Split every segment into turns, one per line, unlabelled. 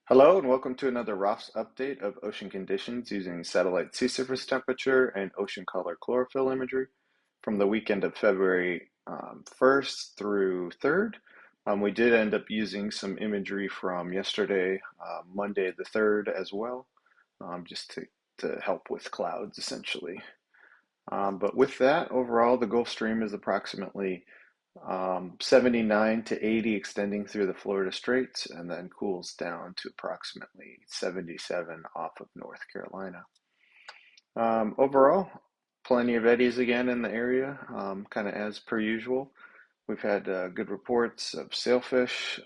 Hello and welcome to another ROFFS update of ocean conditions using satellite sea surface temperature and ocean color chlorophyll imagery from the weekend of February 1st through 3rd. We did end up using some imagery from yesterday, Monday the 3rd as well, just to help with clouds essentially. But with that, overall, the Gulf Stream is approximately 79 to 80 extending through the Florida Straits and then cools down to approximately 77 off of North Carolina. Overall, plenty of eddies again in the area, kind of as per usual. We've had good reports of sailfish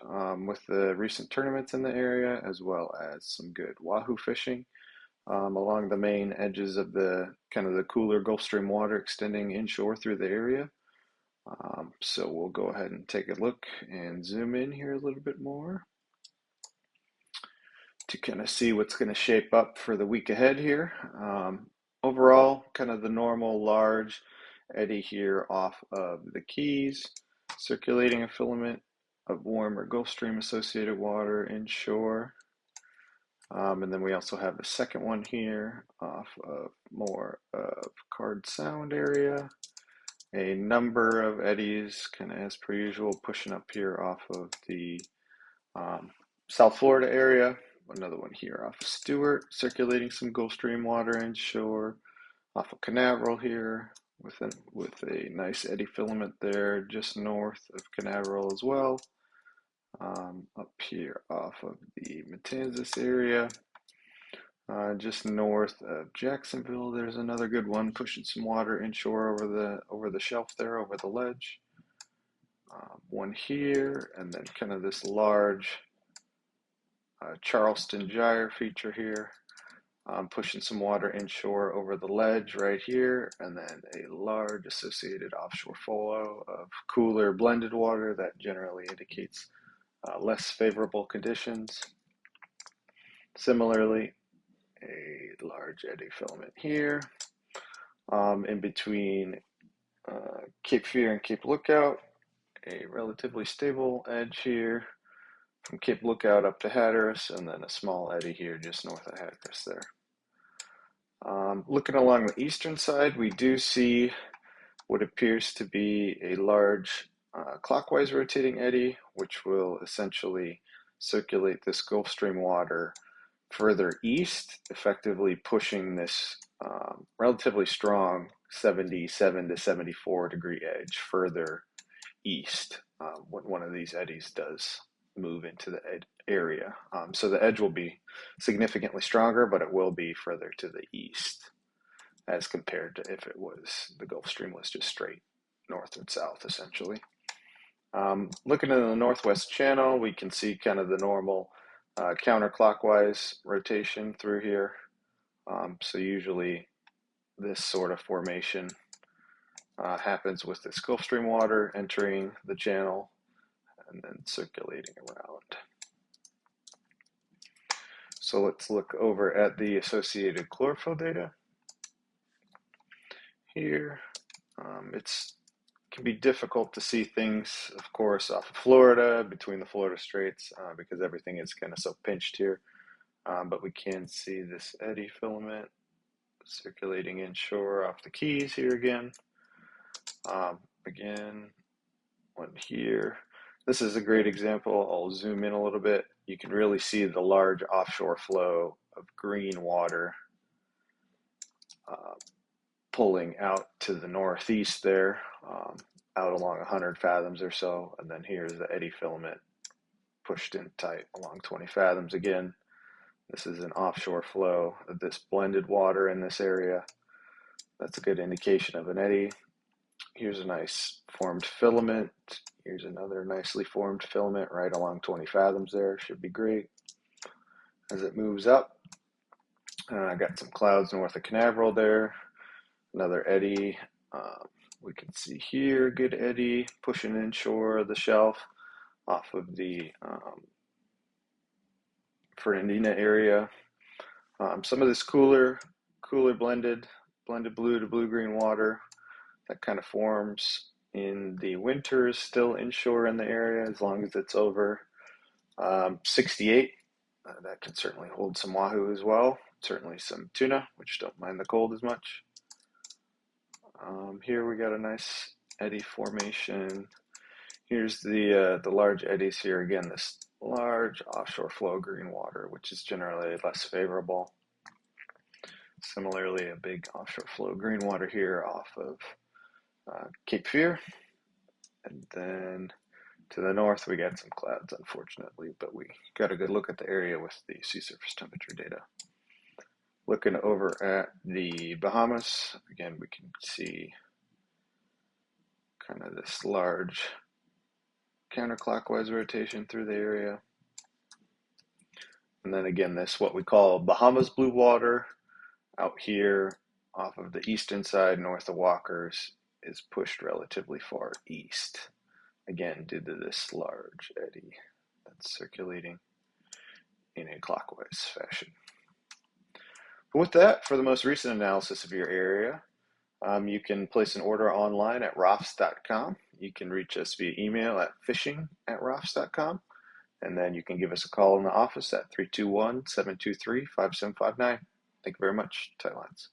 with the recent tournaments in the area, as well as some good wahoo fishing along the main edges of the kind of the cooler Gulf Stream water extending inshore through the area. So we'll go ahead and take a look and zoom in here a little bit more to kind of see what's going to shape up for the week ahead here. Overall, kind of the normal large eddy here off of the Keys, circulating a filament of warmer Gulf Stream associated water inshore. And then we also have a second one here off of more of Card Sound area. A number of eddies, kind of as per usual, pushing up here off of the South Florida area. Another one here off of Stewart, circulating some Gulf Stream water inshore. Off of Canaveral here, with a nice eddy filament there, just north of Canaveral as well. Up here off of the Matanzas area. Just north of Jacksonville, there's another good one pushing some water inshore over the shelf there, over the ledge. One here, and then kind of this large Charleston gyre feature here, pushing some water inshore over the ledge right here, and then a large associated offshore flow of cooler blended water that generally indicates less favorable conditions. Similarly, a large eddy filament here. In between Cape Fear and Cape Lookout, a relatively stable edge here from Cape Lookout up to Hatteras, and then a small eddy here just north of Hatteras there. Looking along the eastern side, we do see what appears to be a large clockwise rotating eddy, which will essentially circulate this Gulf Stream water further east, effectively pushing this relatively strong 77 to 74 degree edge further east when one of these eddies does move into the area. So the edge will be significantly stronger, but it will be further to the east as compared to if it was the Gulf Stream was just straight north and south essentially. Looking in the northwest channel, we can see kind of the normal counterclockwise rotation through here. So usually this sort of formation happens with this Gulf Stream water entering the channel and then circulating around. So let's look over at the associated chlorophyll data here. It can be difficult to see things, of course, off of Florida, between the Florida Straits, because everything is kind of so pinched here. But we can see this eddy filament circulating inshore off the Keys here again. Again, one here. This is a great example. I'll zoom in a little bit. You can really see the large offshore flow of green water pulling out to the northeast there, out along 100 fathoms or so. And then here's the eddy filament pushed in tight along 20 fathoms again. This is an offshore flow of this blended water in this area. That's a good indication of an eddy. Here's a nice formed filament. Here's another nicely formed filament right along 20 fathoms there. Should be great. As it moves up, I got some clouds north of Canaveral there. Another eddy. We can see here, good eddy pushing inshore the shelf off of the Fernandina area. Some of this cooler blended blue to blue-green water that kind of forms in the winters still inshore in the area as long as it's over 68 That can certainly hold some wahoo as well. Certainly some tuna, which don't mind the cold as much. Here we got a nice eddy formation. Here's the large eddies here. Again, this large offshore flow green water, which is generally less favorable. Similarly, a big offshore flow green water here off of Cape Fear. And then to the north, we got some clouds, unfortunately, but we got a good look at the area with the sea surface temperature data. Looking over at the Bahamas, again, we can see kind of this large counterclockwise rotation through the area. And then again, this what we call Bahamas blue water out here off of the eastern side north of Walker's is pushed relatively far east. Again, due to this large eddy that's circulating in a clockwise fashion. But with that, for the most recent analysis of your area, you can place an order online at ROFFS.com. You can reach us via email at fishing@ROFFS.com. And then you can give us a call in the office at 321-723-5759. Thank you very much, Thailands.